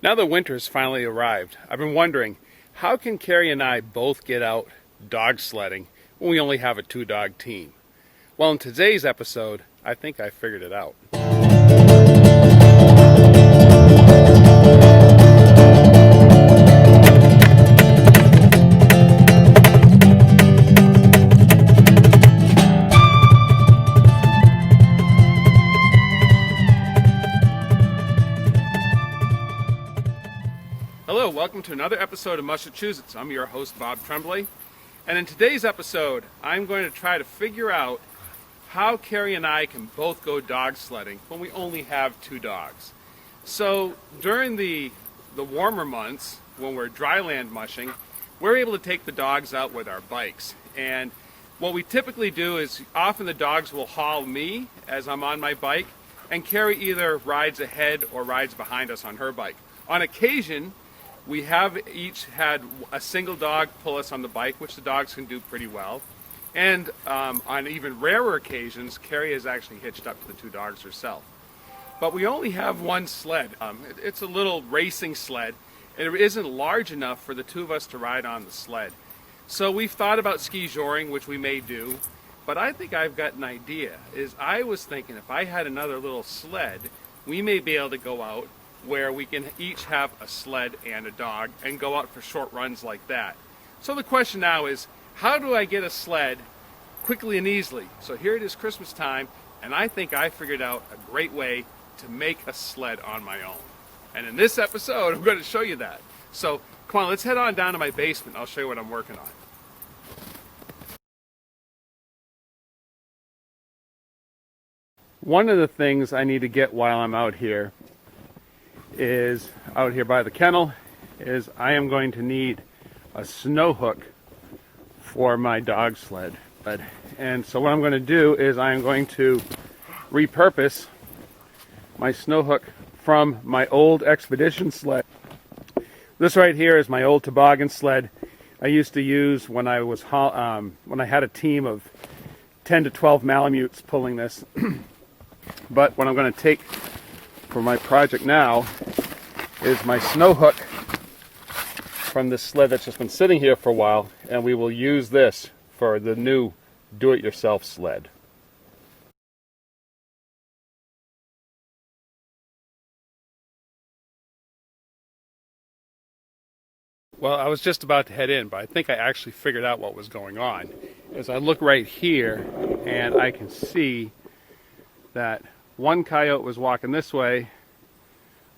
Now that winter's finally arrived, I've been wondering, how can Carrie and I both get out dog sledding when we only have a two-dog team? Well, in today's episode, I think I figured it out. Hello, welcome to another episode of Massachusetts. I'm your host, Bob Tremblay. And in today's episode, I'm going to try to figure out how Carrie and I can both go dog sledding when we only have two dogs. So during the warmer months, when we're dryland mushing, we're able to take the dogs out with our bikes. And what we typically do is often the dogs will haul me as I'm on my bike, and Carrie either rides ahead or rides behind us on her bike. On occasion, we have each had a single dog pull us on the bike, which the dogs can do pretty well. And on even rarer occasions, Carrie has actually hitched up to the two dogs herself. But we only have one sled. It's a little racing sled, and it isn't large enough for the two of us to ride on the sled. So we've thought about ski joring, which we may do, but I think I've got an idea. I was thinking if I had another little sled, we may be able to go out where we can each have a sled and a dog and go out for short runs like that. So the question now is, how do I get a sled quickly and easily? So here it is Christmas time, and I think I figured out a great way to make a sled on my own. And in this episode, I'm going to show you that. So come on, let's head on down to my basement. I'll show you what I'm working on. One of the things I need to get while I'm out here by the kennel is I am going to need a snow hook for my dog sled. And so what I'm going to do is I am going to repurpose my snow hook from my old expedition sled. This right here is my old toboggan sled I used to use when I had a team of 10 to 12 Malamutes pulling this. But what I'm going to take for my project now is my snow hook from this sled that's just been sitting here for a while, and we will use this for the new do-it-yourself sled. Well, I was just about to head in, but I think I actually figured out what was going on. As I look right here, and I can see that one coyote was walking this way,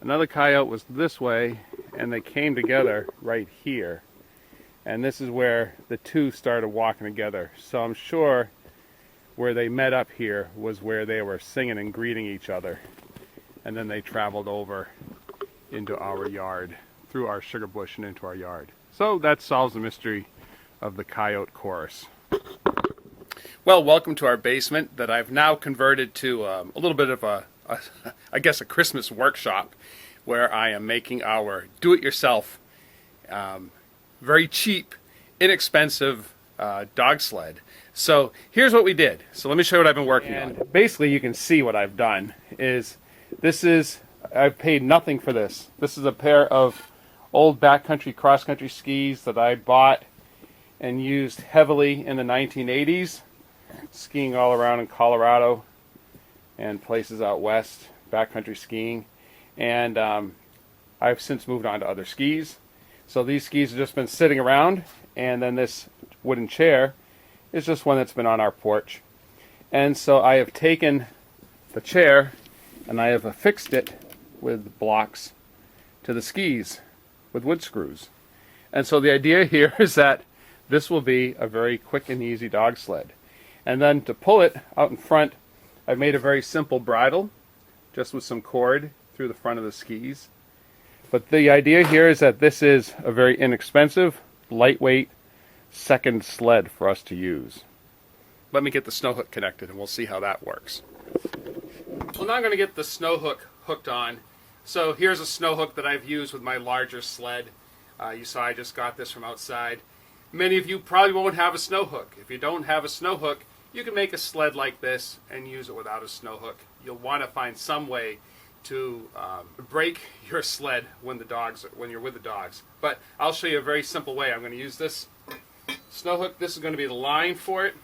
another coyote was this way, and they came together right here. And this is where the two started walking together. So I'm sure where they met up here was where they were singing and greeting each other. And then they traveled over into our yard, through our sugar bush and into our yard. So that solves the mystery of the coyote chorus. Well, welcome to our basement that I've now converted to a little bit of a Christmas workshop where I am making our do-it-yourself, very cheap, inexpensive dog sled. So here's what we did. So let me show you what I've been working on. Basically, you can see what I've done I've paid nothing for this. This is a pair of old backcountry cross-country skis that I bought and used heavily in the 1980s. Skiing all around in Colorado and places out west, backcountry skiing. And I've since moved on to other skis. So these skis have just been sitting around, and then this wooden chair is just one that's been on our porch. And so I have taken the chair and I have affixed it with blocks to the skis with wood screws. And so the idea here is that this will be a very quick and easy dog sled. And then to pull it out in front, I've made a very simple bridle, just with some cord through the front of the skis. But the idea here is that this is a very inexpensive, lightweight, second sled for us to use. Let me get the snow hook connected and we'll see how that works. Well, now I'm going to get the snow hook hooked on. So here's a snow hook that I've used with my larger sled. You saw I just got this from outside. Many of you probably won't have a snow hook. If you don't have a snow hook, you can make a sled like this and use it without a snow hook. You'll want to find some way to break your sled when you're with the dogs. But I'll show you a very simple way. I'm going to use this snow hook. This is going to be the line for it.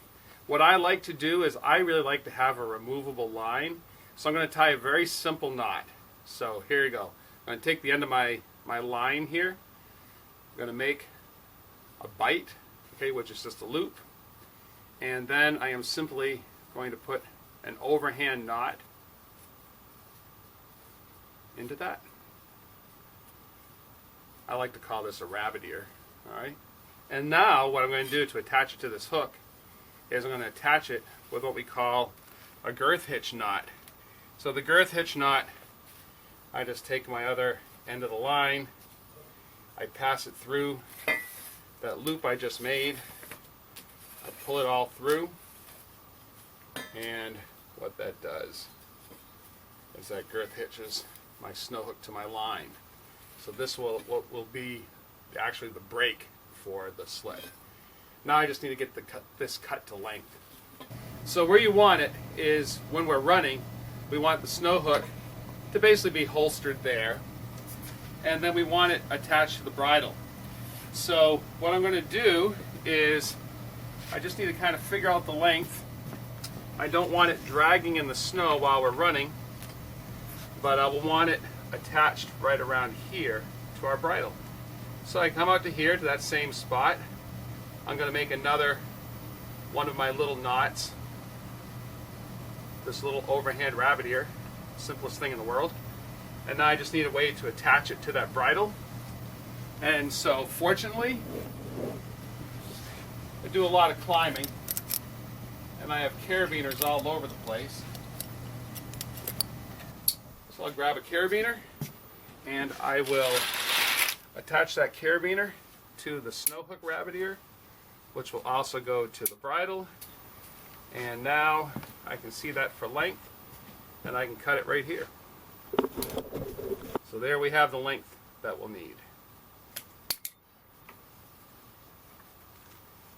What I like to do is I really like to have a removable line. So I'm going to tie a very simple knot. So here you go. I'm going to take the end of my line here. I'm going to make a bite, okay, which is just a loop. And then I am simply going to put an overhand knot into that. I like to call this a rabbit ear. All right. And now what I'm going to do to attach it to this hook is I'm going to attach it with what we call a girth hitch knot. So the girth hitch knot, I just take my other end of the line, I pass it through that loop I just made, I pull it all through, and what that does is that girth hitches my snow hook to my line. So this will be actually the brake for the sled. Now I just need to get this cut to length. So where you want it is when we're running, we want the snow hook to basically be holstered there, and then we want it attached to the bridle. So what I'm going to do is I just need to kind of figure out the length. I don't want it dragging in the snow while we're running, but I will want it attached right around here to our bridle. So I come out to here to that same spot. I'm going to make another one of my little knots, this little overhand rabbit ear, simplest thing in the world. And now I just need a way to attach it to that bridle. And so fortunately, I do a lot of climbing and I have carabiners all over the place. So I'll grab a carabiner and I will attach that carabiner to the snow hook rabbit ear, which will also go to the bridle. And now I can see that for length, and I can cut it right here. So there we have the length that we'll need.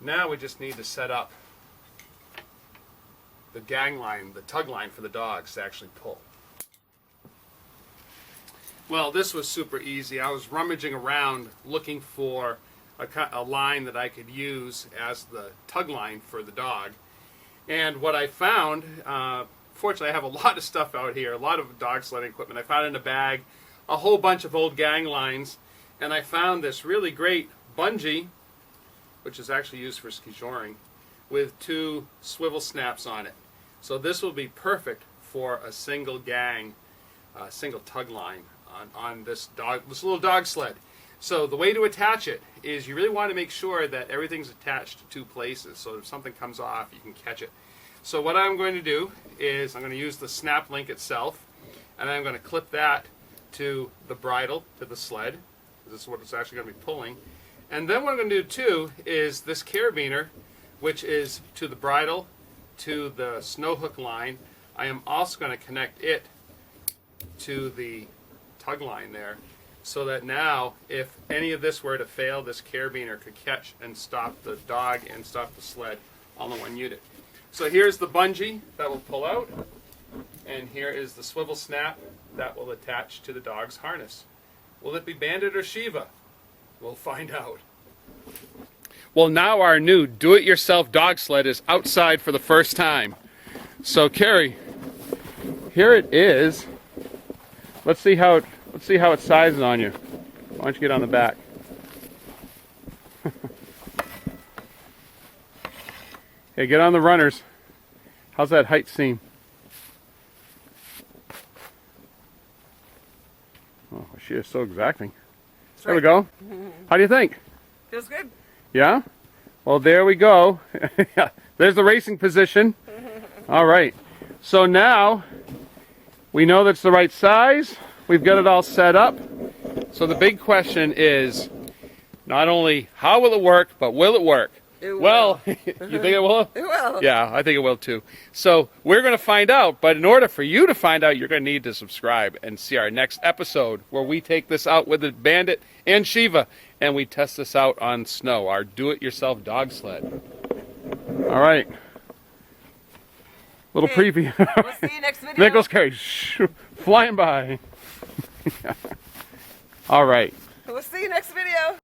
Now we just need to set up the gang line, the tug line for the dogs to actually pull. Well, this was super easy. I was rummaging around looking for a line that I could use as the tug line for the dog. And what I found, fortunately I have a lot of stuff out here, a lot of dog sledding equipment. I found in a bag a whole bunch of old gang lines, and I found this really great bungee, which is actually used for ski joring, with 2 swivel snaps on it. So this will be perfect for a single gang, single tug line on this little dog sled. So the way to attach it is you really want to make sure that everything's attached to 2 places, so if something comes off, you can catch it. So what I'm going to do is I'm going to use the snap link itself, and I'm going to clip that to the bridle, to the sled. This is what it's actually going to be pulling. And then what I'm going to do too is this carabiner, which is to the bridle, to the snow hook line, I am also going to connect it to the tug line there, so that now if any of this were to fail, this carabiner could catch and stop the dog and stop the sled all in one unit. So here's the bungee that will pull out, and here is the swivel snap that will attach to the dog's harness. Will it be Bandit or Shiva? We'll find out. Well, now our new do-it-yourself dog sled is outside for the first time. So Carrie, here it is. Let's see how it sizes on you. Why don't you get on the back? Hey, get on the runners. How's that height seem? Oh, she is so exacting. That's there right. We go. How do you think? Feels good. Yeah? Well, there we go. There's the racing position. All right. So now we know that's the right size. We've got it all set up. So the big question is not only how will it work, but will it work? It will. Well, you think it will? It will. Yeah, I think it will too. So we're going to find out, but in order for you to find out, you're going to need to subscribe and see our next episode where we take this out with the Bandit and Shiva and we test this out on snow, our do-it-yourself dog sled. All right. Little preview. We'll see you next video. There goes Carrie, flying by. All right. We'll see you next video.